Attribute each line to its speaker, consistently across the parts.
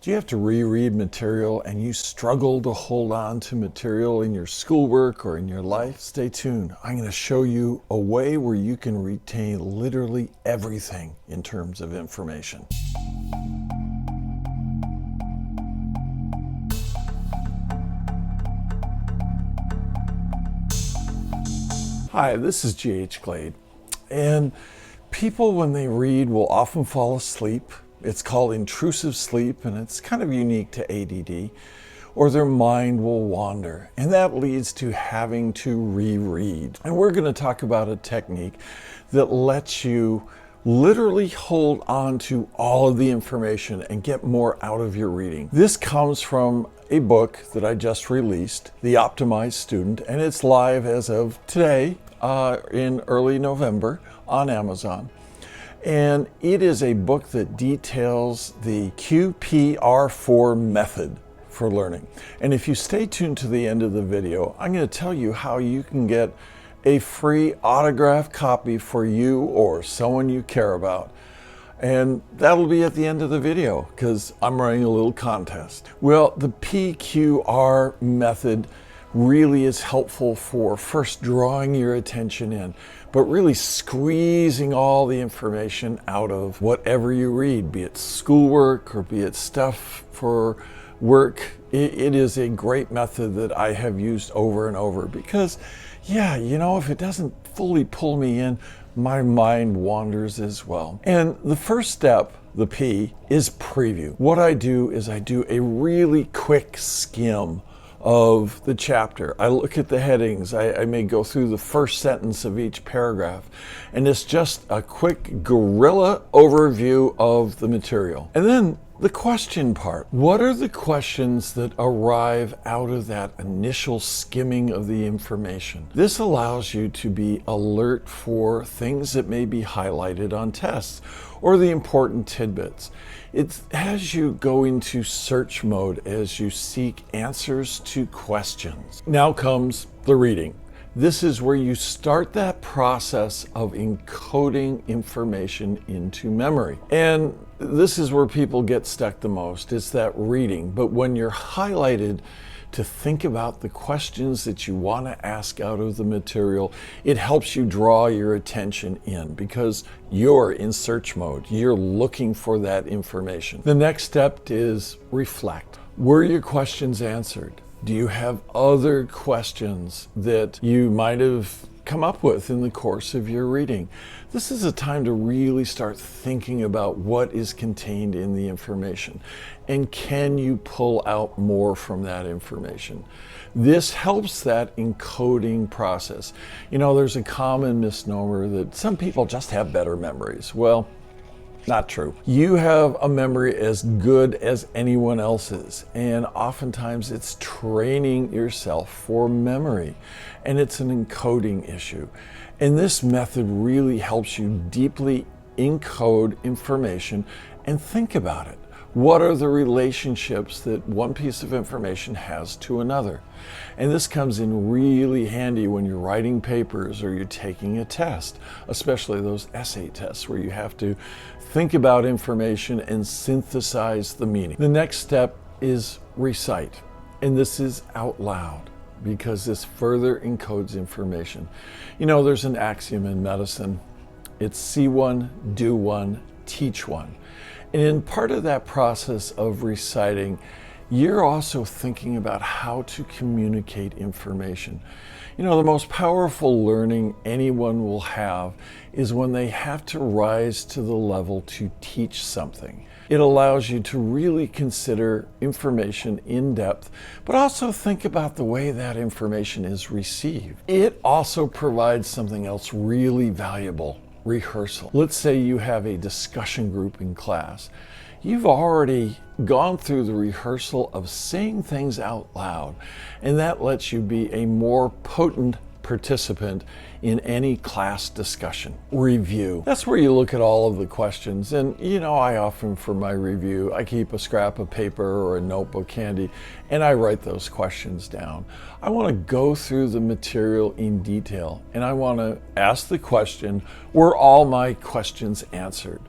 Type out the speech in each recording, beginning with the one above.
Speaker 1: Do you have to reread material and you struggle to hold on to material in your schoolwork or in your life? Stay tuned. I'm going to show you a way where you can retain literally everything in terms of information. Hi, this is G.H. Glade, and people when they read will often fall asleep. It's called intrusive sleep, and it's kind of unique to ADD, or their mind will wander, and that leads to having to reread. And we're going to talk about a technique that lets you literally hold on to all of the information and get more out of your reading. This comes from a book that I just released, The Optimized Student, and it's live as of today in early November on Amazon. And it is a book that details the PQR method for learning. And if you stay tuned to the end of the video, I'm going to tell you how you can get a free autographed copy for you or someone you care about. And that'll be at the end of the video because I'm running a little contest. Well, the PQR method really is helpful for first drawing your attention in, but really squeezing all the information out of whatever you read, be it schoolwork or be it stuff for work. It is a great method that I have used over and over because, yeah, you know, if it doesn't fully pull me in, my mind wanders as well. And the first step, the P, is preview. What I do is I do a really quick skim of the chapter. I look at the headings. I may go through the first sentence of each paragraph, and it's just a quick guerrilla overview of the material. And then the question part. What are the questions that arrive out of that initial skimming of the information? This allows you to be alert for things that may be highlighted on tests or the important tidbits. It has you go into search mode as you seek answers to questions. Now comes the reading. This is where you start that process of encoding information into memory. And this is where people get stuck the most. It's that reading. But when you're highlighted to think about the questions that you want to ask out of the material, it helps you draw your attention in because you're in search mode. You're looking for that information. The next step is reflect. Were your questions answered? Do you have other questions that you might have come up with in the course of your reading? This is a time to really start thinking about what is contained in the information and can you pull out more from that information. This helps that encoding process. You know, there's a common misnomer that some people just have better memories. Well, not true. You have a memory as good as anyone else's, and oftentimes it's training yourself for memory, and it's an encoding issue. And this method really helps you deeply encode information and think about it. What are the relationships that one piece of information has to another? And this comes in really handy when you're writing papers or you're taking a test, especially those essay tests where you have to think about information and synthesize the meaning. The next step is recite, and this is out loud because this further encodes information. You know, there's an axiom in medicine. It's see one, do one, teach one. And in part of that process of reciting, you're also thinking about how to communicate information. You know, the most powerful learning anyone will have is when they have to rise to the level to teach something. It allows you to really consider information in depth, but also think about the way that information is received. It also provides something else really valuable. Rehearsal. Let's say you have a discussion group in class. You've already gone through the rehearsal of saying things out loud, and that lets you be a more potent participant in any class discussion. Review. That's where you look at all of the questions. And you know, I often, for my review, I keep a scrap of paper or a notebook handy, and I write those questions down. I want to go through the material in detail, and I want to ask the question, were all my questions answered?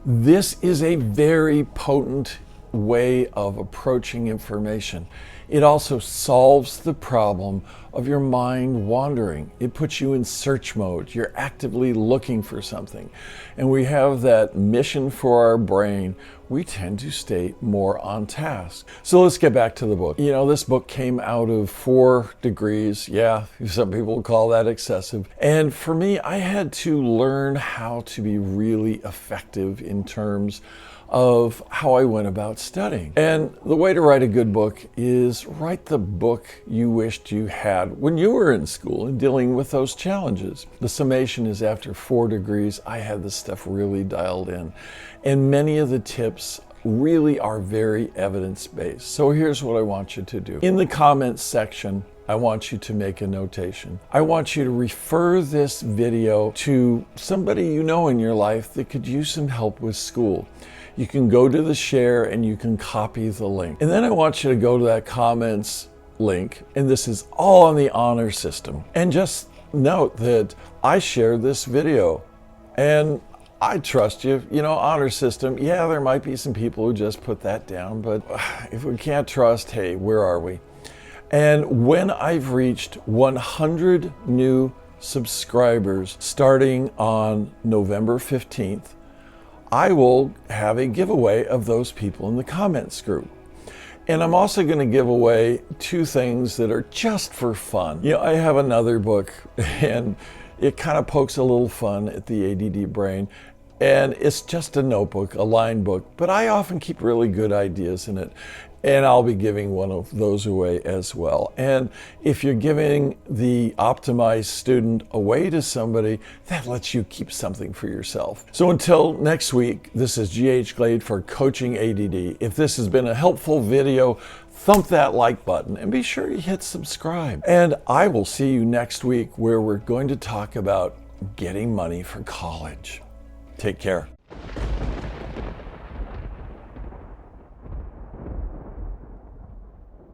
Speaker 1: This is a very potent way of approaching information. It also solves the problem of your mind wandering. It puts you in search mode. You're actively looking for something. And we have that mission for our brain. We tend to stay more on task. So let's get back to the book. You know, this book came out of 4 degrees. Yeah, some people call that excessive. And for me, I had to learn how to be really effective in terms of how I went about studying. And the way to write a good book is write the book you wished you had when you were in school and dealing with those challenges. The summation is after 4 degrees, I had this stuff really dialed in. And many of the tips really are very evidence-based. So here's what I want you to do. In the comments section, I want you to make a notation. I want you to refer this video to somebody you know in your life that could use some help with school. You can go to the share and you can copy the link. And then I want you to go to that comments link, and this is all on the honor system. And just note that I shared this video and I trust you. You know, honor system, yeah, there might be some people who just put that down, but if we can't trust, hey, where are we? And when I've reached 100 new subscribers starting on November 15th, I will have a giveaway of those people in the comments group. And I'm also going to give away 2 things that are just for fun. You know, I have another book and it kind of pokes a little fun at the ADD brain. And it's just a notebook, a line book, but I often keep really good ideas in it. And I'll be giving one of those away as well. And if you're giving the optimized student away to somebody, that lets you keep something for yourself. So until next week, this is G.H. Glade for Coaching ADD. If this has been a helpful video, thump that like button and be sure you hit subscribe. And I will see you next week where we're going to talk about getting money for college. Take care.